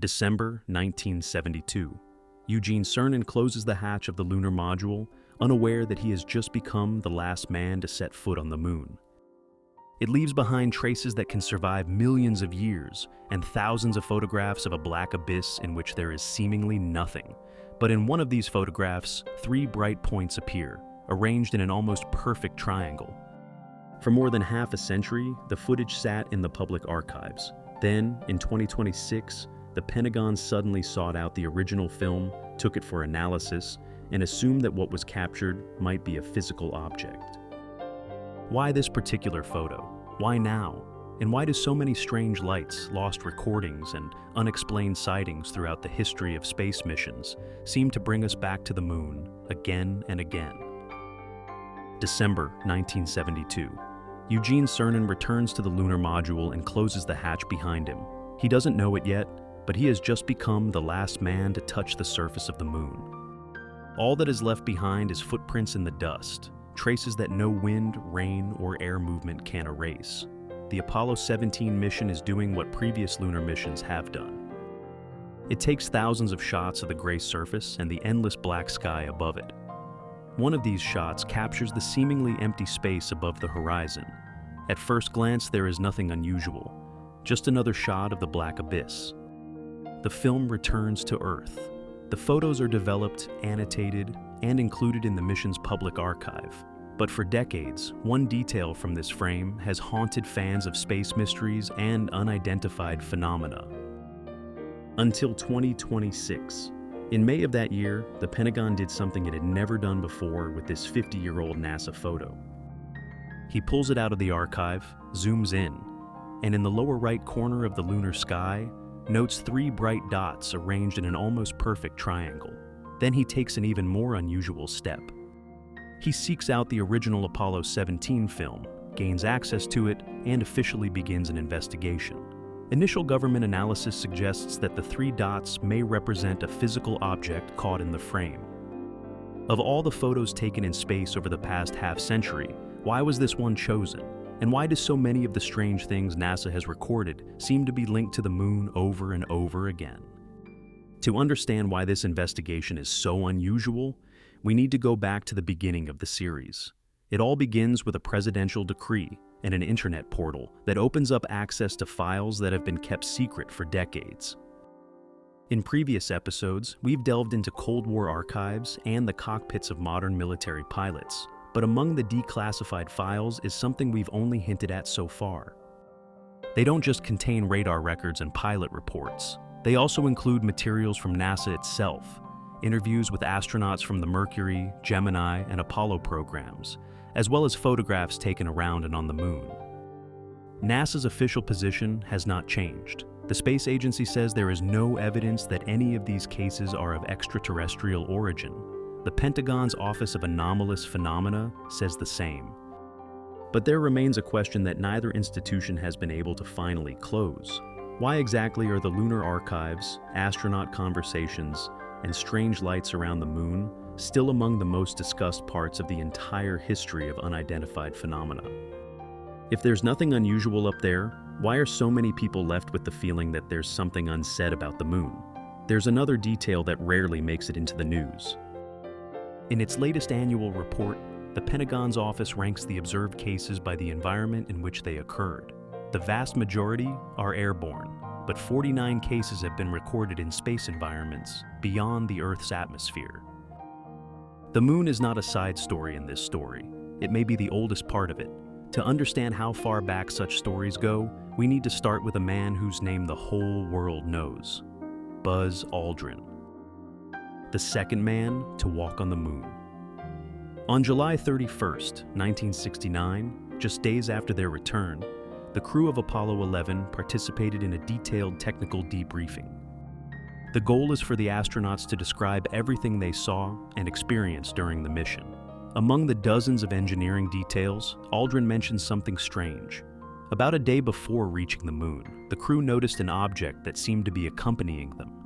December 1972. Eugene Cernan closes the hatch of the lunar module, unaware that he has just become the last man to set foot on the moon. It leaves behind traces that can survive millions of years and thousands of photographs of a black abyss in which there is seemingly nothing. But in one of these photographs, 3 bright points appear, arranged in an almost perfect triangle. For more than half a century, the footage sat in the public archives. Then, in 2026, the Pentagon suddenly sought out the original film, took it for analysis, and assumed that what was captured might be a physical object. Why this particular photo? Why now? And why do so many strange lights, lost recordings, and unexplained sightings throughout the history of space missions seem to bring us back to the moon again and again? December 1972. Eugene Cernan returns to the lunar module and closes the hatch behind him. He doesn't know it yet, but he has just become the last man to touch the surface of the moon. All that is left behind is footprints in the dust, traces that no wind, rain, or air movement can erase. The Apollo 17 mission is doing what previous lunar missions have done. It takes thousands of shots of the gray surface and the endless black sky above it. One of these shots captures the seemingly empty space above the horizon. At first glance, there is nothing unusual, just another shot of the black abyss. The film returns to Earth. The photos are developed, annotated, and included in the mission's public archive. But for decades, one detail from this frame has haunted fans of space mysteries and unidentified phenomena. Until 2026. In May of that year, the Pentagon did something it had never done before with this 50-year-old NASA photo. He pulls it out of the archive, zooms in, and in the lower right corner of the lunar sky, notes 3 bright dots arranged in an almost perfect triangle. Then he takes an even more unusual step. He seeks out the original Apollo 17 film, gains access to it, and officially begins an investigation. Initial government analysis suggests that the 3 dots may represent a physical object caught in the frame. Of all the photos taken in space over the past half-century, why was this one chosen? And why do so many of the strange things NASA has recorded seem to be linked to the moon over and over again? To understand why this investigation is so unusual, we need to go back to the beginning of the series. It all begins with a presidential decree and an internet portal that opens up access to files that have been kept secret for decades. In previous episodes, we've delved into Cold War archives and the cockpits of modern military pilots. But among the declassified files is something we've only hinted at so far. They don't just contain radar records and pilot reports. They also include materials from NASA itself, interviews with astronauts from the Mercury, Gemini, and Apollo programs, as well as photographs taken around and on the moon. NASA's official position has not changed. The space agency says there is no evidence that any of these cases are of extraterrestrial origin. The Pentagon's Office of Anomalous Phenomena says the same. But there remains a question that neither institution has been able to finally close. Why exactly are the lunar archives, astronaut conversations, and strange lights around the moon still among the most discussed parts of the entire history of unidentified phenomena? If there's nothing unusual up there, why are so many people left with the feeling that there's something unsaid about the moon? There's another detail that rarely makes it into the news. In its latest annual report, the Pentagon's office ranks the observed cases by the environment in which they occurred. The vast majority are airborne, but 49 cases have been recorded in space environments beyond the Earth's atmosphere. The moon is not a side story in this story. It may be the oldest part of it. To understand how far back such stories go, we need to start with a man whose name the whole world knows: Buzz Aldrin, the second man to walk on the moon. On July 31st, 1969, just days after their return, the crew of Apollo 11 participated in a detailed technical debriefing. The goal is for the astronauts to describe everything they saw and experienced during the mission. Among the dozens of engineering details, Aldrin mentions something strange. About a day before reaching the moon, the crew noticed an object that seemed to be accompanying them.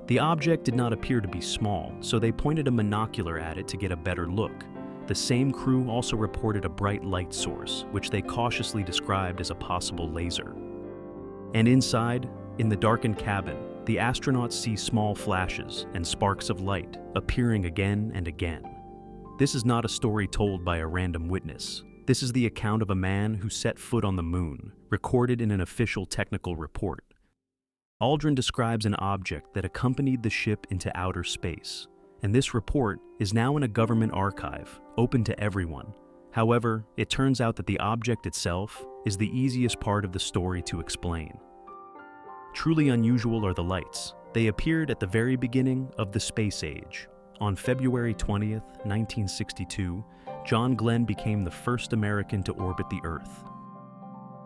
The object did not appear to be small, so they pointed a monocular at it to get a better look. The same crew also reported a bright light source, which they cautiously described as a possible laser. And inside, in the darkened cabin, the astronauts see small flashes and sparks of light appearing again and again. This is not a story told by a random witness. This is the account of a man who set foot on the moon, recorded in an official technical report. Aldrin describes an object that accompanied the ship into outer space, and this report is now in a government archive, open to everyone. However, it turns out that the object itself is the easiest part of the story to explain. Truly unusual are the lights. They appeared at the very beginning of the space age. On February 20th, 1962, John Glenn became the first American to orbit the Earth.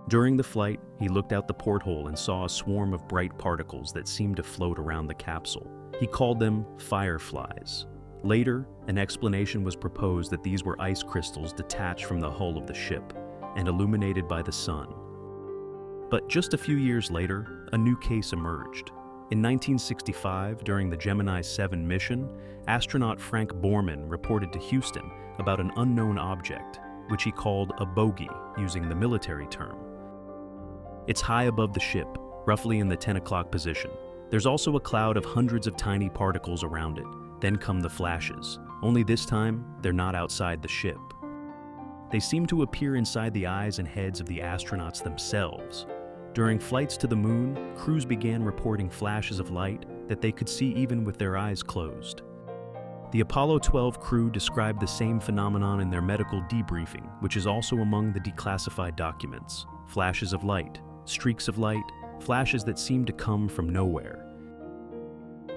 During the flight, he looked out the porthole and saw a swarm of bright particles that seemed to float around the capsule. He called them fireflies. Later, an explanation was proposed that these were ice crystals detached from the hull of the ship and illuminated by the sun. But just a few years later, a new case emerged. In 1965, during the Gemini 7 mission, astronaut Frank Borman reported to Houston about an unknown object, which he called a bogey, using the military term. It's high above the ship, roughly in the 10 o'clock position. There's also a cloud of hundreds of tiny particles around it. Then come the flashes, only this time, they're not outside the ship. They seem to appear inside the eyes and heads of the astronauts themselves. During flights to the moon, crews began reporting flashes of light that they could see even with their eyes closed. The Apollo 12 crew described the same phenomenon in their medical debriefing, which is also among the declassified documents. Flashes of light, streaks of light, flashes that seem to come from nowhere.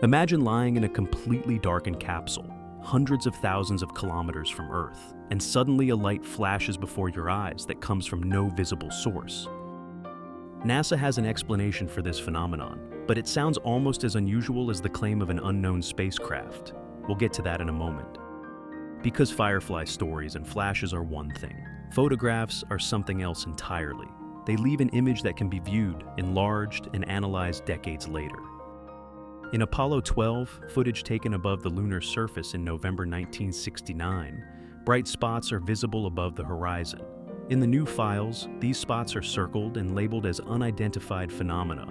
Imagine lying in a completely darkened capsule, hundreds of thousands of kilometers from Earth, and suddenly a light flashes before your eyes that comes from no visible source. NASA has an explanation for this phenomenon, but it sounds almost as unusual as the claim of an unknown spacecraft. We'll get to that in a moment. Because firefly stories and flashes are one thing, photographs are something else entirely. They leave an image that can be viewed, enlarged, and analyzed decades later. In Apollo 12, footage taken above the lunar surface in November 1969, bright spots are visible above the horizon. In the new files, these spots are circled and labeled as unidentified phenomena.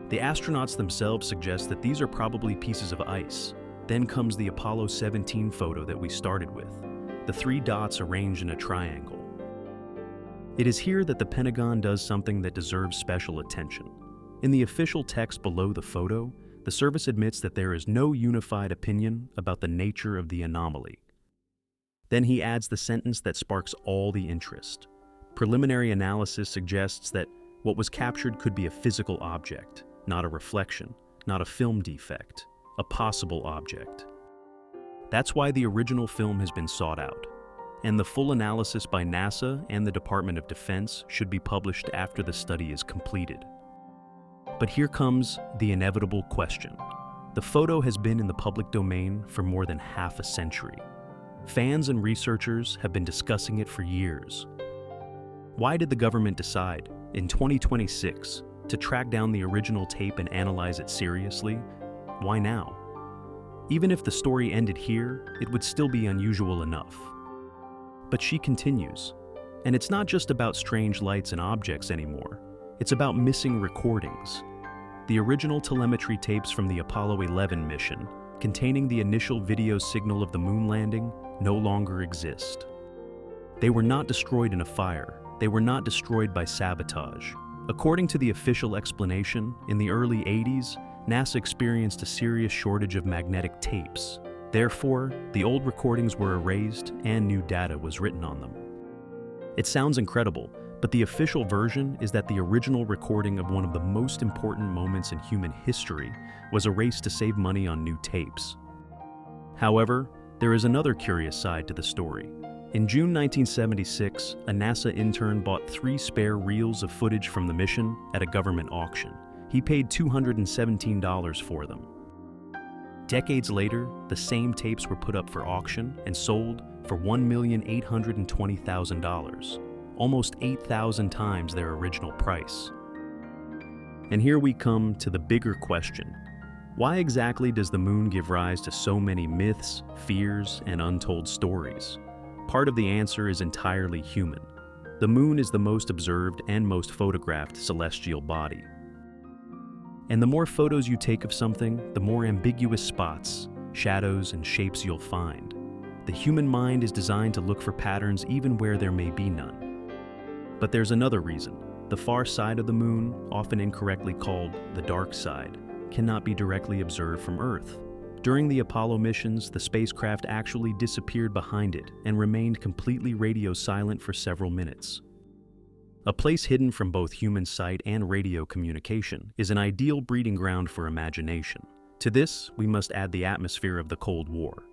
The astronauts themselves suggest that these are probably pieces of ice. Then comes the Apollo 17 photo that we started with, the 3 dots arranged in a triangle. It is here that the Pentagon does something that deserves special attention. In the official text below the photo, the service admits that there is no unified opinion about the nature of the anomaly. Then he adds the sentence that sparks all the interest. Preliminary analysis suggests that what was captured could be a physical object, not a reflection, not a film defect, a possible object. That's why the original film has been sought out, and the full analysis by NASA and the Department of Defense should be published after the study is completed. But here comes the inevitable question. The photo has been in the public domain for more than half a century. Fans and researchers have been discussing it for years. Why did the government decide, in 2026, to track down the original tape and analyze it seriously? Why now? Even if the story ended here, it would still be unusual enough. But she continues, and it's not just about strange lights and objects anymore. It's about missing recordings. The original telemetry tapes from the Apollo 11 mission, containing the initial video signal of the moon landing, no longer exist. They were not destroyed in a fire. They were not destroyed by sabotage. According to the official explanation, in the early 80s, NASA experienced a serious shortage of magnetic tapes. Therefore, the old recordings were erased and new data was written on them. It sounds incredible, but the official version is that the original recording of one of the most important moments in human history was erased to save money on new tapes. However, there is another curious side to the story. In June 1976, a NASA intern bought 3 spare reels of footage from the mission at a government auction. He paid $217 for them. Decades later, the same tapes were put up for auction and sold for $1,820,000, almost 8,000 times their original price. And here we come to the bigger question. Why exactly does the moon give rise to so many myths, fears, and untold stories? Part of the answer is entirely human. The moon is the most observed and most photographed celestial body. And the more photos you take of something, the more ambiguous spots, shadows, and shapes you'll find. The human mind is designed to look for patterns even where there may be none. But there's another reason. The far side of the moon, often incorrectly called the dark side, cannot be directly observed from Earth. During the Apollo missions, the spacecraft actually disappeared behind it and remained completely radio silent for several minutes. A place hidden from both human sight and radio communication is an ideal breeding ground for imagination. To this, we must add the atmosphere of the Cold War.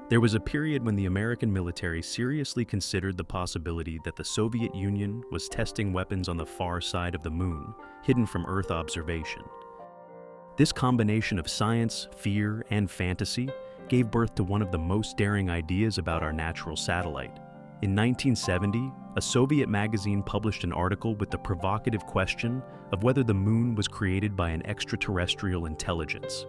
There was a period when the American military seriously considered the possibility that the Soviet Union was testing weapons on the far side of the moon, hidden from Earth observation. This combination of science, fear, and fantasy gave birth to one of the most daring ideas about our natural satellite. In 1970, a Soviet magazine published an article with the provocative question of whether the moon was created by an extraterrestrial intelligence.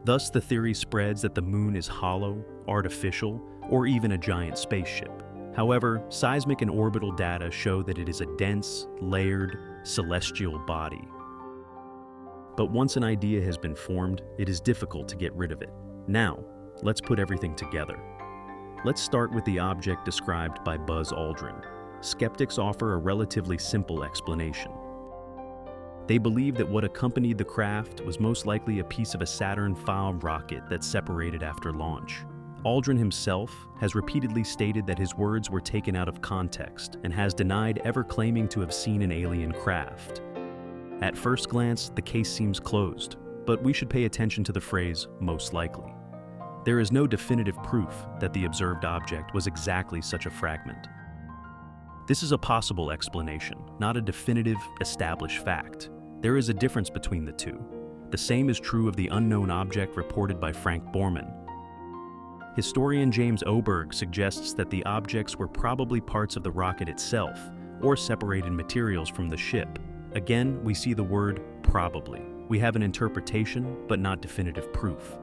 Thus, the theory spreads that the moon is hollow, artificial, or even a giant spaceship. However, seismic and orbital data show that it is a dense, layered, celestial body. But once an idea has been formed, it is difficult to get rid of it. Now, let's put everything together. Let's start with the object described by Buzz Aldrin. Skeptics offer a relatively simple explanation. They believe that what accompanied the craft was most likely a piece of a Saturn V rocket that separated after launch. Aldrin himself has repeatedly stated that his words were taken out of context and has denied ever claiming to have seen an alien craft. At first glance, the case seems closed, but we should pay attention to the phrase "most likely." There is no definitive proof that the observed object was exactly such a fragment. This is a possible explanation, not a definitive, established fact. There is a difference between the two. The same is true of the unknown object reported by Frank Borman. Historian James Oberg suggests that the objects were probably parts of the rocket itself, or separated materials from the ship. Again, we see the word probably. We have an interpretation, but not definitive proof.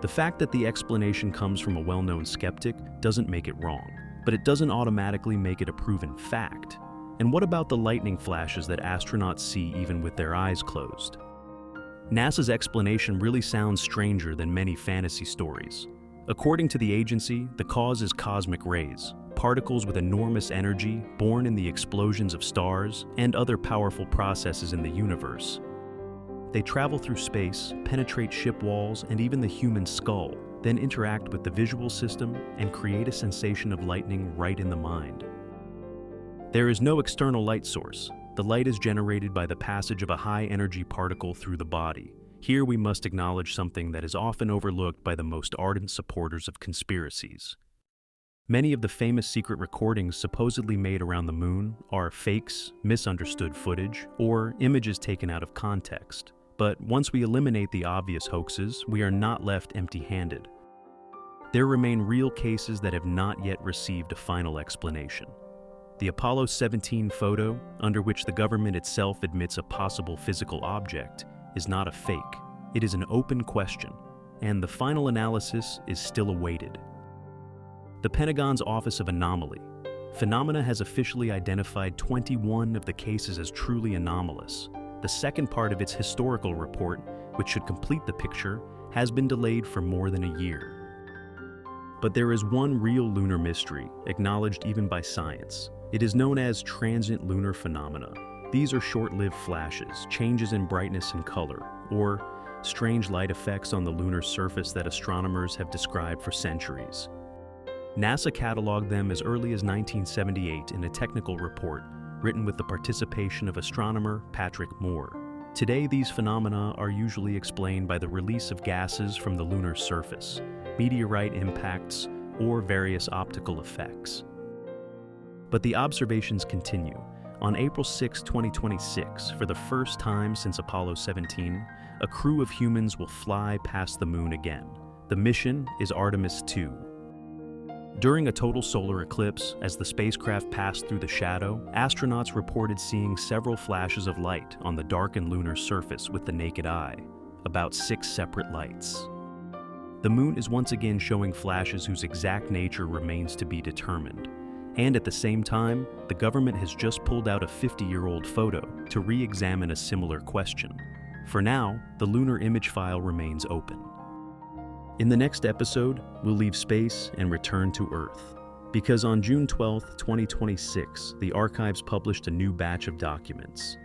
The fact that the explanation comes from a well-known skeptic doesn't make it wrong, but it doesn't automatically make it a proven fact. And what about the lightning flashes that astronauts see even with their eyes closed? NASA's explanation really sounds stranger than many fantasy stories. According to the agency, the cause is cosmic rays, particles with enormous energy born in the explosions of stars and other powerful processes in the universe. They travel through space, penetrate ship walls and even the human skull, then interact with the visual system and create a sensation of lightning right in the mind. There is no external light source. The light is generated by the passage of a high-energy particle through the body. Here we must acknowledge something that is often overlooked by the most ardent supporters of conspiracies. Many of the famous secret recordings supposedly made around the moon are fakes, misunderstood footage, or images taken out of context. But once we eliminate the obvious hoaxes, we are not left empty-handed. There remain real cases that have not yet received a final explanation. The Apollo 17 photo, under which the government itself admits a possible physical object, is not a fake. It is an open question, and the final analysis is still awaited. The Pentagon's Office of Anomaly Phenomena has officially identified 21 of the cases as truly anomalous. The second part of its historical report, which should complete the picture, has been delayed for more than a year. But there is one real lunar mystery, acknowledged even by science. It is known as transient lunar phenomena. These are short-lived flashes, changes in brightness and color, or strange light effects on the lunar surface that astronomers have described for centuries. NASA cataloged them as early as 1978 in a technical report written with the participation of astronomer Patrick Moore. Today, these phenomena are usually explained by the release of gases from the lunar surface, meteorite impacts, or various optical effects. But the observations continue. On April 6, 2026, for the first time since Apollo 17, a crew of humans will fly past the moon again. The mission is Artemis 2. During a total solar eclipse, as the spacecraft passed through the shadow, astronauts reported seeing several flashes of light on the darkened lunar surface with the naked eye, about 6 separate lights. The moon is once again showing flashes whose exact nature remains to be determined. And at the same time, the government has just pulled out a 50-year-old photo to re-examine a similar question. For now, the lunar image file remains open. In the next episode, we'll leave space and return to Earth. Because on June 12, 2026, the archives published a new batch of documents.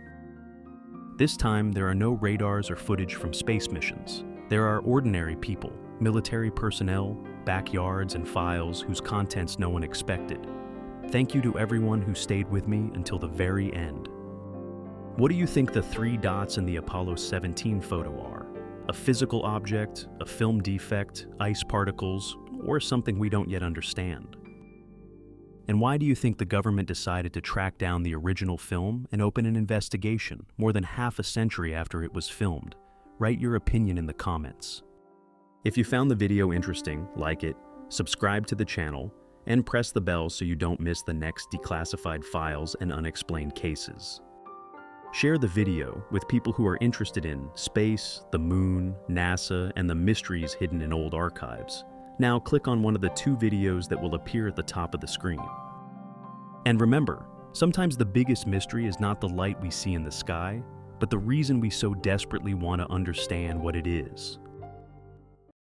This time, there are no radars or footage from space missions. There are ordinary people, military personnel, backyards, and files whose contents no one expected. Thank you to everyone who stayed with me until the very end. What do you think the 3 dots in the Apollo 17 photo are? A physical object, a film defect, ice particles, or something we don't yet understand? And why do you think the government decided to track down the original film and open an investigation more than half a century after it was filmed? Write your opinion in the comments. If you found the video interesting, like it, subscribe to the channel, and press the bell so you don't miss the next declassified files and unexplained cases. Share the video with people who are interested in space, the moon, NASA, and the mysteries hidden in old archives. Now click on one of the 2 videos that will appear at the top of the screen. And remember, sometimes the biggest mystery is not the light we see in the sky, but the reason we so desperately want to understand what it is.